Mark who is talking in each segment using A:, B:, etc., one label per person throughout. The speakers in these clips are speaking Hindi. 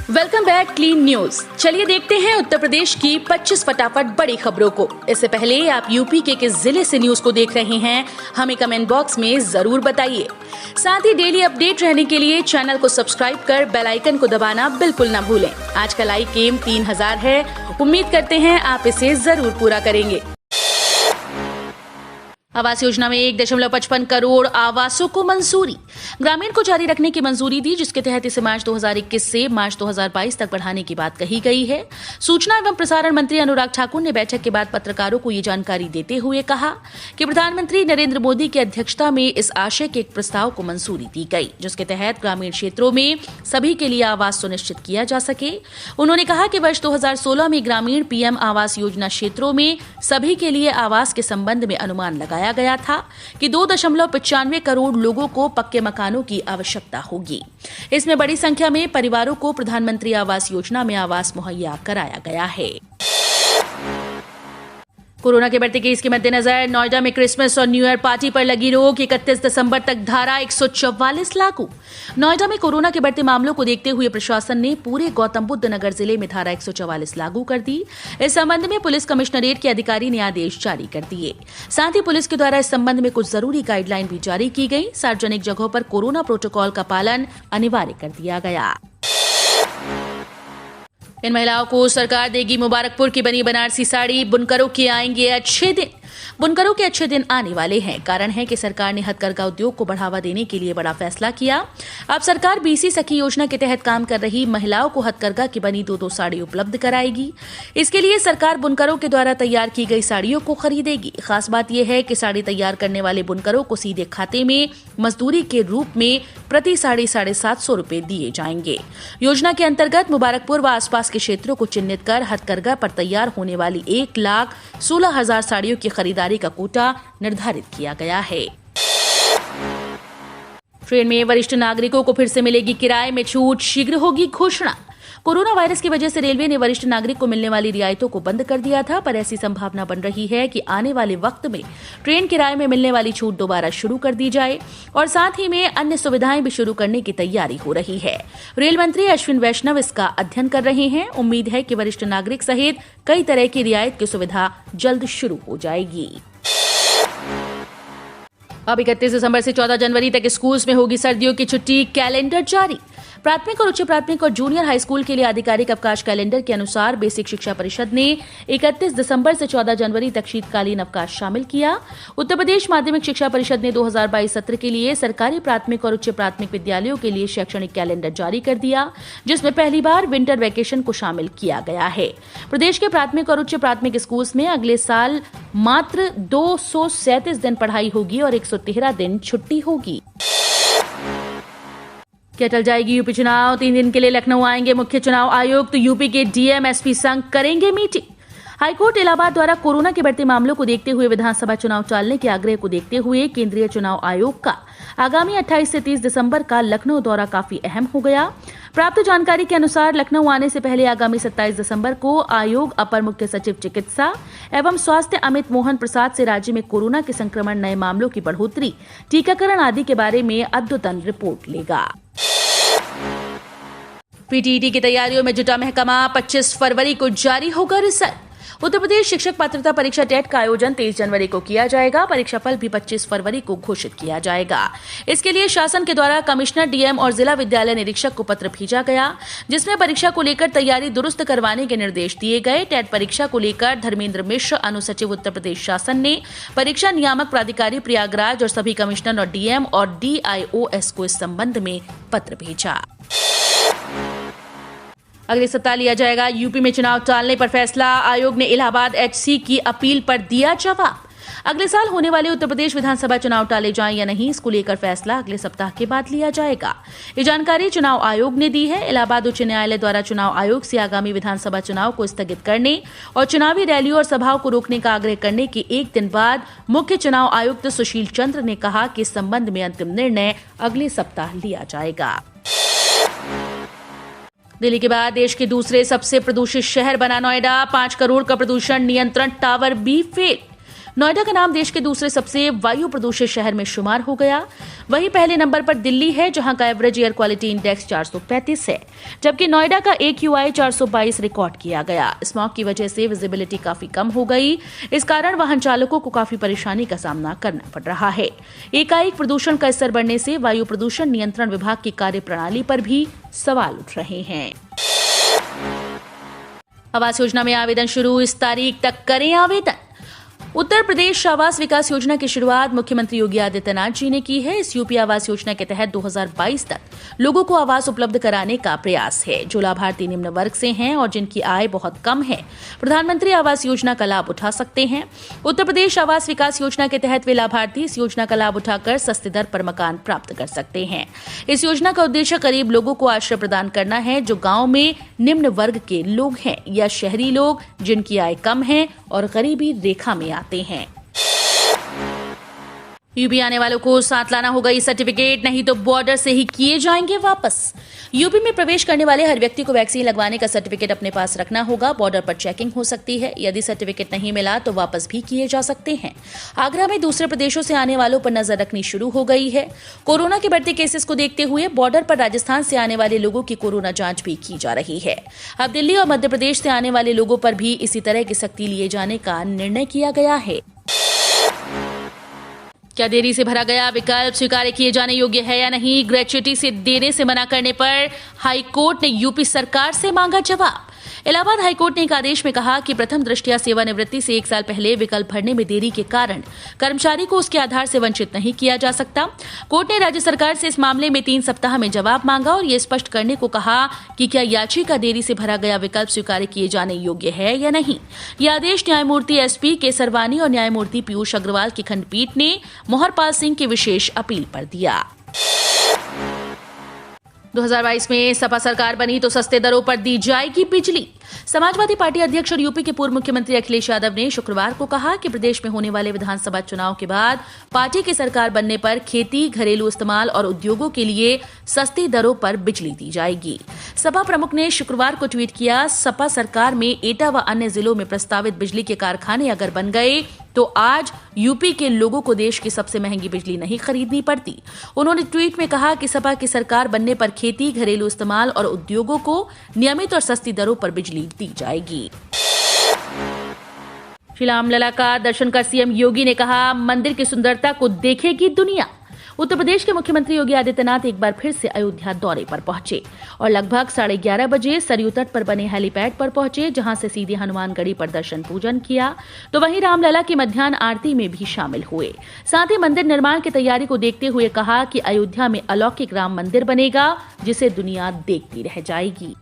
A: Welcome back clean news. चलिए देखते हैं उत्तर प्रदेश की 25 फटाफट बड़ी खबरों को। इससे पहले आप यूपी के किस जिले से न्यूज को देख रहे हैं, हमें कमेंट बॉक्स में जरूर बताइए। साथ ही डेली अपडेट रहने के लिए चैनल को सब्सक्राइब कर बेल आइकन को दबाना बिल्कुल न भूलें। आज का लाइक एम 3000 है, उम्मीद करते हैं आप इसे जरूर पूरा करेंगे। आवास योजना में 1.55 करोड़ आवासों को मंजूरी। ग्रामीण को जारी रखने की मंजूरी दी, जिसके तहत इसे मार्च 2021 से मार्च 2022 तक बढ़ाने की बात कही गई है। सूचना एवं प्रसारण मंत्री अनुराग ठाकुर ने बैठक के बाद पत्रकारों को ये जानकारी देते हुए कहा कि प्रधानमंत्री नरेंद्र मोदी की अध्यक्षता में इस आशय के एक प्रस्ताव को मंजूरी दी गई, जिसके तहत ग्रामीण क्षेत्रों में सभी के लिए आवास सुनिश्चित किया जा सके। उन्होंने कहा कि वर्ष 2016 में ग्रामीण पीएम आवास योजना क्षेत्रों में सभी के लिए आवास के संबंध में अनुमान लगाया गया था कि 2.95 करोड़ लोगों को पक्के मकानों की आवश्यकता होगी। इसमें बड़ी संख्या में परिवारों को प्रधानमंत्री आवास योजना में आवास मुहैया कराया गया है। कोरोना के बढ़ते केस के मद्देनजर नोएडा में क्रिसमस और न्यू ईयर पार्टी पर लगी रोक। 31 दिसंबर तक धारा 144 लागू। नोएडा में कोरोना के बढ़ते मामलों को देखते हुए प्रशासन ने पूरे गौतम बुद्ध नगर जिले में धारा 144 लागू कर दी। इस संबंध में पुलिस कमिश्नरेट के अधिकारी ने आदेश जारी कर दिए। साथ ही पुलिस के द्वारा इस संबंध में कुछ जरूरी गाइडलाइन भी जारी की गई। सार्वजनिक जगहों पर कोरोना प्रोटोकॉल का पालन अनिवार्य कर दिया गया। इन महिलाओं को सरकार देगी मुबारकपुर की बनी बनारसी साड़ी। बुनकरों के आएंगे अच्छे दिन। बुनकरों के अच्छे दिन आने वाले हैं। कारण है कि सरकार ने हथकरघा उद्योग को बढ़ावा देने के लिए बड़ा फैसला किया। अब सरकार बीसी सखी योजना के तहत काम कर रही महिलाओं को हथकरघा की बनी 2-2 साड़ी उपलब्ध कराएगी। इसके लिए सरकार बुनकरों के द्वारा तैयार की गई साड़ियों को खरीदेगी। खास बात यह है कि साड़ी तैयार करने वाले बुनकरों को सीधे खाते में मजदूरी के रूप में प्रति साड़ी 750 रुपए दिए जाएंगे। योजना के अंतर्गत मुबारकपुर व आसपास के क्षेत्रों को चिन्हित कर हथकरघा पर तैयार होने वाली 1,16,000 साड़ियों की खरीदारी का कोटा निर्धारित किया गया है। ट्रेन में वरिष्ठ नागरिकों को फिर से मिलेगी किराए में छूट, शीघ्र होगी घोषणा। कोरोना वायरस की वजह से रेलवे ने वरिष्ठ नागरिक को मिलने वाली रियायतों को बंद कर दिया था, पर ऐसी संभावना बन रही है कि आने वाले वक्त में ट्रेन किराए में मिलने वाली छूट दोबारा शुरू कर दी जाए और साथ ही में अन्य सुविधाएं भी शुरू करने की तैयारी हो रही है। रेल मंत्री अश्विन वैष्णव इसका अध्ययन कर रहे हैं। उम्मीद है कि वरिष्ठ नागरिक सहित कई तरह की रियायत की सुविधा जल्द शुरू हो जाएगी। अब 31 दिसंबर से 14 जनवरी तक स्कूल्स में होगी सर्दियों की छुट्टी, कैलेंडर जारी। प्राथमिक और उच्च प्राथमिक और जूनियर हाई स्कूल के लिए आधिकारिक अवकाश कैलेंडर के अनुसार बेसिक शिक्षा परिषद ने 31 दिसंबर से 14 जनवरी तक शीतकालीन अवकाश शामिल किया। उत्तर प्रदेश माध्यमिक शिक्षा परिषद ने 2022 सत्र के लिए सरकारी प्राथमिक और उच्च प्राथमिक विद्यालयों के लिए शैक्षणिक कैलेंडर जारी कर दिया, जिसमें पहली बार विंटर वैकेशन को शामिल किया गया है। प्रदेश के प्राथमिक और उच्च प्राथमिक स्कूल में अगले साल मात्र 237 दिन पढ़ाई होगी और 113 दिन छुट्टी होगी। क्या टल जाएगी यूपी चुनाव? 3 दिन के लिए लखनऊ आएंगे मुख्य चुनाव आयुक्त। तो यूपी के डीएम एसपी संघ करेंगे मीटिंग। हाईकोर्ट इलाहाबाद द्वारा कोरोना के बढ़ते मामलों को देखते हुए विधानसभा चुनाव टालने के आग्रह को देखते हुए केंद्रीय चुनाव आयोग का आगामी 28 से 30 दिसंबर का लखनऊ दौरा काफी अहम हो गया। प्राप्त जानकारी के अनुसार लखनऊ आने से पहले आगामी 27 दिसंबर को आयोग अपर मुख्य सचिव चिकित्सा एवं स्वास्थ्य अमित मोहन प्रसाद से राज्य में कोरोना के संक्रमण, नए मामलों की बढ़ोतरी, टीकाकरण आदि के बारे में अद्यतन रिपोर्ट लेगा। पीटीईटी की तैयारियों में जुटा महकमा। 25 फरवरी को जारी होगा रिजल्ट। उत्तर प्रदेश शिक्षक पात्रता परीक्षा टेट का आयोजन 23 जनवरी को किया जाएगा। परीक्षा फल भी 25 फरवरी को घोषित किया जाएगा। इसके लिए शासन के द्वारा कमिश्नर, डीएम और जिला विद्यालय निरीक्षक को पत्र भेजा गया, जिसमें परीक्षा को लेकर तैयारी दुरुस्त करवाने के निर्देश दिए गए। टेट परीक्षा को लेकर धर्मेंद्र मिश्र, अनुसचिव उत्तर प्रदेश शासन, ने परीक्षा नियामक प्राधिकारी प्रयागराज और सभी कमिश्नर और डीएम और डीआईओएस को इस संबंध में पत्र भेजा। अगले सप्ताह लिया जाएगा यूपी में चुनाव टालने पर फैसला। आयोग ने इलाहाबाद एचसी की अपील पर दिया जवाब। अगले साल होने वाले उत्तर प्रदेश विधानसभा चुनाव टाले जाएं या नहीं, इसको लेकर फैसला अगले सप्ताह के बाद लिया जाएगा। ये जानकारी चुनाव आयोग ने दी है। इलाहाबाद उच्च न्यायालय द्वारा चुनाव आयोग से आगामी विधानसभा चुनाव को स्थगित करने और चुनावी रैलियों और सभाओं को रोकने का आग्रह करने के एक दिन बाद मुख्य चुनाव आयुक्त सुशील चंद्र ने कहा कि इस संबंध में अंतिम निर्णय अगले सप्ताह लिया जाएगा। दिल्ली के बाद देश के दूसरे सबसे प्रदूषित शहर बना नोएडा। 5 करोड़ का प्रदूषण नियंत्रण टावर भी फेल। नोएडा का नाम देश के दूसरे सबसे वायु प्रदूषित शहर में शुमार हो गया। वहीं पहले नंबर पर दिल्ली है, जहां का एवरेज एयर क्वालिटी इंडेक्स 435 है, जबकि नोएडा का AQI 422 रिकॉर्ड किया गया। स्मॉग की वजह से विजिबिलिटी काफी कम हो गई। इस कारण वाहन चालकों को काफी परेशानी का सामना करना पड़ रहा है। एकाएक प्रदूषण का स्तर बढ़ने से वायु प्रदूषण नियंत्रण विभाग की कार्यप्रणाली पर भी सवाल उठ रहे हैं। आवास योजना में आवेदन शुरू, इस तारीख तक करें आवेदन। उत्तर प्रदेश आवास विकास योजना की शुरुआत मुख्यमंत्री योगी आदित्यनाथ जी ने की है। इस यूपी आवास योजना के तहत 2022 तक लोगों को आवास उपलब्ध कराने का प्रयास है। जो लाभार्थी निम्न वर्ग से हैं और जिनकी आय बहुत कम है, प्रधानमंत्री आवास योजना का लाभ उठा सकते हैं। उत्तर प्रदेश आवास विकास योजना के तहत वे लाभार्थी इस योजना का लाभ उठाकर सस्ती दर पर मकान प्राप्त कर सकते हैं। इस योजना का उद्देश्य गरीब लोगों को आश्रय प्रदान करना है, जो गाँव में निम्न वर्ग के लोग हैं या शहरी लोग जिनकी आय कम है और गरीबी रेखा में आते हैं। यूपी आने वालों को साथ लाना होगा ई सर्टिफिकेट, नहीं तो बॉर्डर से ही किए जाएंगे वापस। यूपी में प्रवेश करने वाले हर व्यक्ति को वैक्सीन लगवाने का सर्टिफिकेट अपने पास रखना होगा। बॉर्डर पर चेकिंग हो सकती है, यदि सर्टिफिकेट नहीं मिला तो वापस भी किए जा सकते हैं। आगरा में दूसरे प्रदेशों से आने वालों पर नजर रखनी शुरू हो गई है। कोरोना के बढ़ते केसेस को देखते हुए बॉर्डर पर राजस्थान से आने वाले लोगों की कोरोना जांच भी की जा रही है। अब दिल्ली और मध्य प्रदेश से आने वाले लोगों पर भी इसी तरह की सख्ती लिए जाने का निर्णय किया गया है। क्या देरी से भरा गया विकल्प स्वीकार किए जाने योग्य है या नहीं? ग्रेच्युटी से देने से मना करने पर हाईकोर्ट ने यूपी सरकार से मांगा जवाब। इलाहाबाद हाईकोर्ट ने एक आदेश में कहा कि प्रथम दृष्टया सेवानिवृत्ति से 1 साल पहले विकल्प भरने में देरी के कारण कर्मचारी को उसके आधार से वंचित नहीं किया जा सकता। कोर्ट ने राज्य सरकार से इस मामले में 3 सप्ताह में जवाब मांगा और ये स्पष्ट करने को कहा कि क्या याचिका देरी से भरा गया विकल्प स्वीकार किए जाने योग्य है या नहीं। यह आदेश न्यायमूर्ति SP केसरवानी और न्यायमूर्ति पीयूष अग्रवाल की खंडपीठ ने मोहरपाल सिंह की विशेष अपील पर दिया। 2022 में सपा सरकार बनी तो सस्ते दरों पर दी जाएगी बिजली। समाजवादी पार्टी अध्यक्ष और यूपी के पूर्व मुख्यमंत्री अखिलेश यादव ने शुक्रवार को कहा कि प्रदेश में होने वाले विधानसभा चुनाव के बाद पार्टी की सरकार बनने पर खेती, घरेलू इस्तेमाल और उद्योगों के लिए सस्ती दरों पर बिजली दी जाएगी। सपा प्रमुख ने शुक्रवार को ट्वीट किया, सपा सरकार में एटा व अन्य जिलों में प्रस्तावित बिजली के कारखाने अगर बन गए तो आज यूपी के लोगों को देश की सबसे महंगी बिजली नहीं खरीदनी पड़ती। उन्होंने ट्वीट में कहा कि सपा की सरकार बनने पर खेती, घरेलू इस्तेमाल और उद्योगों को नियमित और सस्ती दरों पर बिजली दी जाएगी। श्री रामलला का दर्शन कर सीएम योगी ने कहा, मंदिर की सुंदरता को देखेगी दुनिया। उत्तर प्रदेश के मुख्यमंत्री योगी आदित्यनाथ एक बार फिर से अयोध्या दौरे पर पहुंचे और लगभग 11:30 बजे सरयू तट पर बने हेलीपैड पर पहुंचे, जहां से सीधे हनुमानगढ़ी पर दर्शन पूजन किया, तो वहीं रामलला की मध्याह्न आरती में भी शामिल हुए। साथ ही मंदिर निर्माण की तैयारी को देखते हुए कहा कि अयोध्या में अलौकिक राम मंदिर बनेगा, जिसे दुनिया देखती रह जाएगी।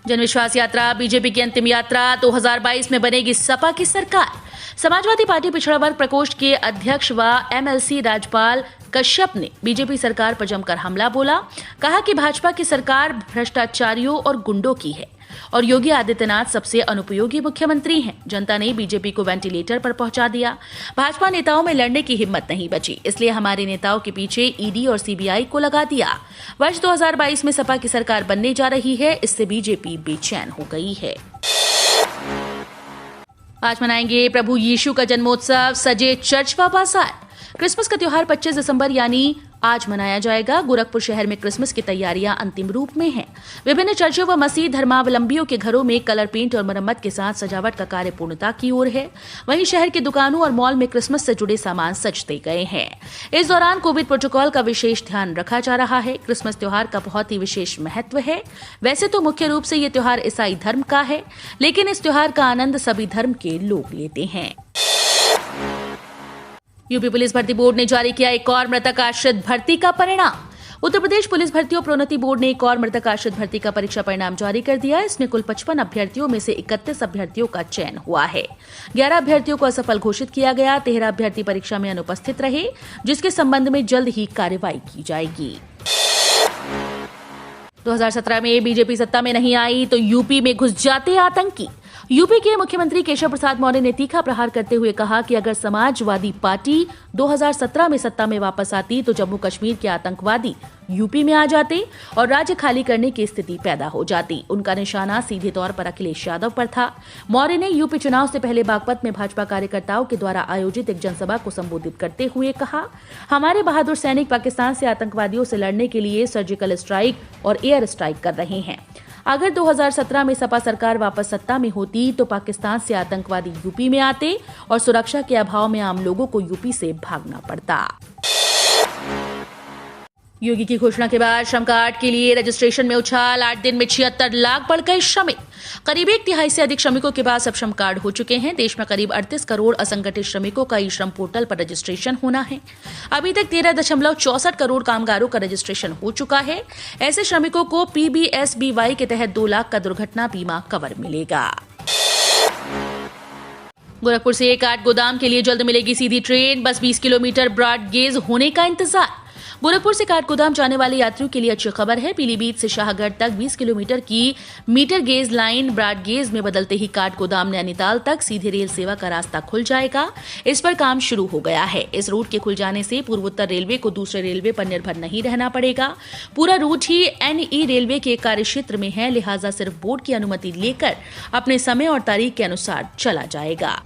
A: जनविश्वास यात्रा, बीजेपी की अंतिम यात्रा, 2022 में बनेगी सपा की सरकार। समाजवादी पार्टी पिछड़ा वर्ग प्रकोष्ठ के अध्यक्ष व MLC राजपाल कश्यप ने बीजेपी सरकार पर जमकर हमला बोला। कहा कि भाजपा की सरकार भ्रष्टाचारियों और गुंडों की है और योगी आदित्यनाथ सबसे अनुपयोगी मुख्यमंत्री हैं। जनता ने बीजेपी को वेंटिलेटर पर पहुंचा दिया। भाजपा नेताओं में लड़ने की हिम्मत नहीं बची, इसलिए हमारे नेताओं के पीछे ED और CBI को लगा दिया। वर्ष 2022 में सपा की सरकार बनने जा रही है, इससे बीजेपी बेचैन हो गई है। आज मनाएंगे प्रभु यीशु का जन्मोत्सव, सजे चर्च व बाजार। क्रिसमस का त्योहार 25 दिसंबर यानी आज मनाया जाएगा। गोरखपुर शहर में क्रिसमस की तैयारियां अंतिम रूप में हैं। विभिन्न चर्चों व मसीह धर्मावलंबियों के घरों में कलर पेंट और मरम्मत के साथ सजावट का कार्य पूर्णता की ओर है। वहीं शहर के दुकानों और मॉल में क्रिसमस से जुड़े सामान सजते गए हैं। इस दौरान कोविड प्रोटोकॉल का विशेष ध्यान रखा जा रहा है। क्रिसमस त्योहार का बहुत ही विशेष महत्व है। वैसे तो मुख्य रूप से ये त्योहार ईसाई धर्म का है, लेकिन इस त्योहार का आनंद सभी धर्म के लोग लेते हैं। यूपी पुलिस भर्ती बोर्ड ने जारी किया एक और मृतक आश्रित भर्ती का परिणाम। उत्तर प्रदेश पुलिस भर्ती और प्रोन्नति बोर्ड ने एक और मृतक आश्रित भर्ती का परीक्षा परिणाम जारी कर दिया। इसमें कुल 55 अभ्यर्थियों में से 31 अभ्यर्थियों का चयन हुआ है। 11 अभ्यर्थियों को असफल घोषित किया गया। 13 अभ्यर्थी परीक्षा में अनुपस्थित रहे, जिसके संबंध में जल्द ही कार्रवाई की जाएगी। 2017 में बीजेपी सत्ता में नहीं आई तो यूपी में घुस जाते आतंकी। यूपी के मुख्यमंत्री केशव प्रसाद मौर्य ने तीखा प्रहार करते हुए कहा कि अगर समाजवादी पार्टी 2017 में सत्ता में वापस आती तो जम्मू कश्मीर के आतंकवादी यूपी में आ जाते और राज्य खाली करने की स्थिति पैदा हो जाती। उनका निशाना सीधे तौर पर अखिलेश यादव पर था। मौर्य ने यूपी चुनाव से पहले बागपत में भाजपा कार्यकर्ताओं के द्वारा आयोजित एक जनसभा को संबोधित करते हुए कहा, हमारे बहादुर सैनिक पाकिस्तान से आतंकवादियों से लड़ने के लिए सर्जिकल स्ट्राइक और एयर स्ट्राइक कर रहे हैं। अगर 2017 में सपा सरकार वापस सत्ता में होती तो पाकिस्तान से आतंकवादी यूपी में आते और सुरक्षा के अभाव में आम लोगों को यूपी से भागना पड़ता। योगी की घोषणा के बाद श्रम कार्ड के लिए रजिस्ट्रेशन में उछाल। 8 दिन में 76 लाख बढ़ गए श्रमिक। करीब 1/3 से अधिक श्रमिकों के पास अब श्रम कार्ड हो चुके हैं। देश में करीब 38 करोड़ असंगठित श्रमिकों का ई श्रम पोर्टल पर रजिस्ट्रेशन होना है। अभी तक 13.64 करोड़ कामगारों का रजिस्ट्रेशन हो चुका है। ऐसे श्रमिकों को PBSBY के तहत 2 लाख का दुर्घटना बीमा कवर मिलेगा। गोरखपुर से काठगोदाम के लिए जल्द मिलेगी सीधी ट्रेन। बस 20 किलोमीटर ब्रॉड गेज होने का इंतजार। गोरखपुर से काठगोदाम जाने वाले यात्रियों के लिए अच्छी खबर है। पीलीभीत से शाहगढ़ तक 20 किलोमीटर की metre gauge line broad gauge में बदलते ही काठगोदाम नैनीताल तक सीधे रेल सेवा का रास्ता खुल जाएगा। इस पर काम शुरू हो गया है। इस रूट के खुल जाने से पूर्वोत्तर रेलवे को दूसरे रेलवे पर निर्भर नहीं रहना पड़ेगा। पूरा रूट ही NE रेलवे के कार्यक्षेत्र में है, लिहाजा सिर्फ बोर्ड की अनुमति लेकर अपने समय और तारीख के अनुसार चला जाएगा।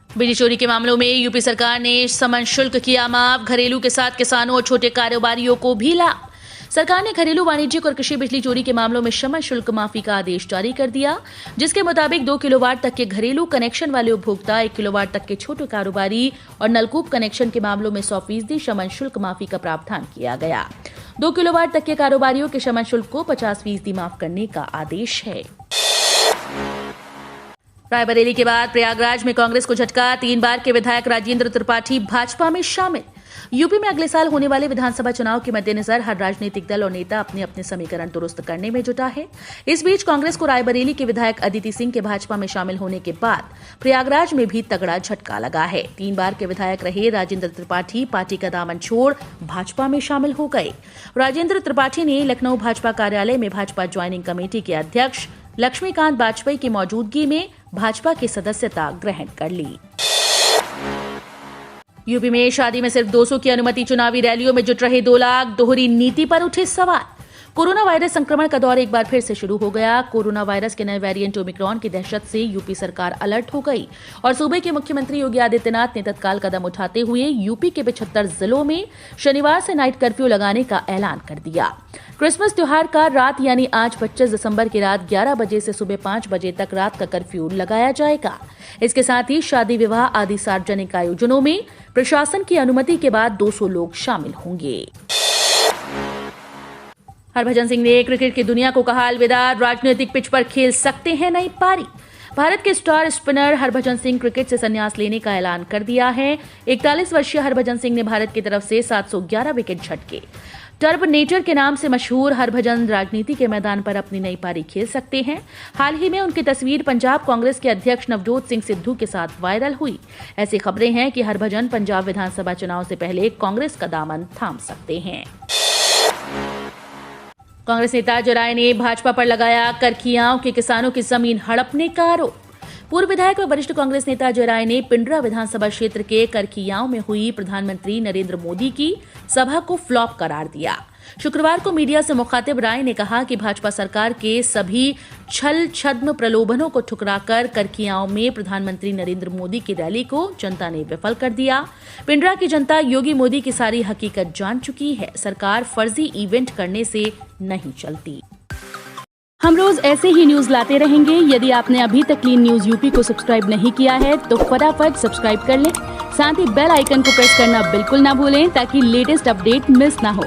A: बिजली चोरी के मामलों में यूपी सरकार ने समन शुल्क किया माफ। घरेलू के साथ किसानों और छोटे कारोबारियों को भी लाभ। सरकार ने घरेलू, वाणिज्यिक और कृषि बिजली चोरी के मामलों में समन शुल्क माफी का आदेश जारी कर दिया, जिसके मुताबिक 2 किलोवाट तक के घरेलू कनेक्शन वाले उपभोक्ता, 1 किलोवाट तक के छोटे कारोबारी और नलकूप कनेक्शन के मामलों में 100% समन शुल्क माफी का प्रावधान किया गया। 2 किलोवाट तक के कारोबारियों के समन शुल्क को 50% माफ करने का आदेश है। रायबरेली के बाद प्रयागराज में कांग्रेस को झटका। 3 बार के विधायक राजेंद्र त्रिपाठी भाजपा में शामिल। यूपी में अगले साल होने वाले विधानसभा चुनाव के मद्देनजर हर राजनीतिक दल और नेता अपने अपने समीकरण दुरुस्त करने में जुटा है। इस बीच कांग्रेस को रायबरेली के विधायक अदिति सिंह के भाजपा में शामिल होने के बाद प्रयागराज में भी तगड़ा झटका लगा है। 3 बार के विधायक रहे राजेंद्र त्रिपाठी पार्टी का दामन छोड़ भाजपा में शामिल हो गए। राजेंद्र त्रिपाठी ने लखनऊ भाजपा कार्यालय में भाजपा ज्वाइनिंग कमेटी के अध्यक्ष लक्ष्मीकांत वाजपेयी की मौजूदगी में भाजपा की सदस्यता ग्रहण कर ली। यूपी में शादी में सिर्फ 200 की अनुमति। चुनावी रैलियों में जुट रहे 2 लाख। दोहरी नीति पर उठे सवाल। कोरोना वायरस संक्रमण का दौर एक बार फिर से शुरू हो गया। कोरोना वायरस के नए वेरिएंट ओमिक्रॉन की दहशत से यूपी सरकार अलर्ट हो गई और सूबे के मुख्यमंत्री योगी आदित्यनाथ ने तत्काल कदम उठाते हुए यूपी के 75 जिलों में शनिवार से नाइट कर्फ्यू लगाने का ऐलान कर दिया। क्रिसमस त्योहार का रात यानी आज 25 दिसंबर की रात 11 बजे से सुबह 5 बजे तक रात का कर्फ्यू लगाया जाएगा। इसके साथ ही शादी, विवाह आदि सार्वजनिक आयोजनों में प्रशासन की अनुमति के बाद 200 लोग शामिल होंगे। हरभजन सिंह ने क्रिकेट की दुनिया को कहा अलविदा। राजनीतिक पिच पर खेल सकते हैं नई पारी। भारत के star spinner Harbhajan Singh cricket से संन्यास लेने का ऐलान कर दिया है। 41 वर्षीय हरभजन सिंह ने भारत की तरफ से 711 विकेट झटके। टर्बनेटर के नाम से मशहूर हरभजन राजनीति के मैदान पर अपनी नई पारी खेल सकते हैं। हाल ही में उनकी तस्वीर पंजाब कांग्रेस के अध्यक्ष नवजोत सिंह सिद्धू के साथ वायरल हुई। ऐसी खबरें हैं कि हरभजन पंजाब विधानसभा चुनाव से पहले कांग्रेस का दामन थाम सकते हैं। कांग्रेस नेता जराय ने भाजपा पर लगाया करखियाओं के किसानों की जमीन हड़पने का आरोप। पूर्व विधायक व वरिष्ठ कांग्रेस नेता जराय ने पिंडरा विधानसभा क्षेत्र के करखियाओं में हुई प्रधानमंत्री नरेंद्र मोदी की सभा को फ्लॉप करार दिया। शुक्रवार को मीडिया से मुखातिब राय ने कहा कि भाजपा सरकार के सभी छल छद्म प्रलोभनों को ठुकराकर करखियाओं में प्रधानमंत्री नरेंद्र मोदी की रैली को जनता ने विफल कर दिया। पिंडरा की जनता योगी मोदी की सारी हकीकत जान चुकी है। सरकार फर्जी इवेंट करने से नहीं चलती। हम रोज ऐसे ही न्यूज लाते रहेंगे। यदि आपने अभी तक क्लीन न्यूज यूपी को सब्सक्राइब नहीं किया है तो फटाफट सब्सक्राइब कर लें। साथ ही बेल आइकन को प्रेस करना बिल्कुल ना भूलें ताकि लेटेस्ट अपडेट मिस ना हो।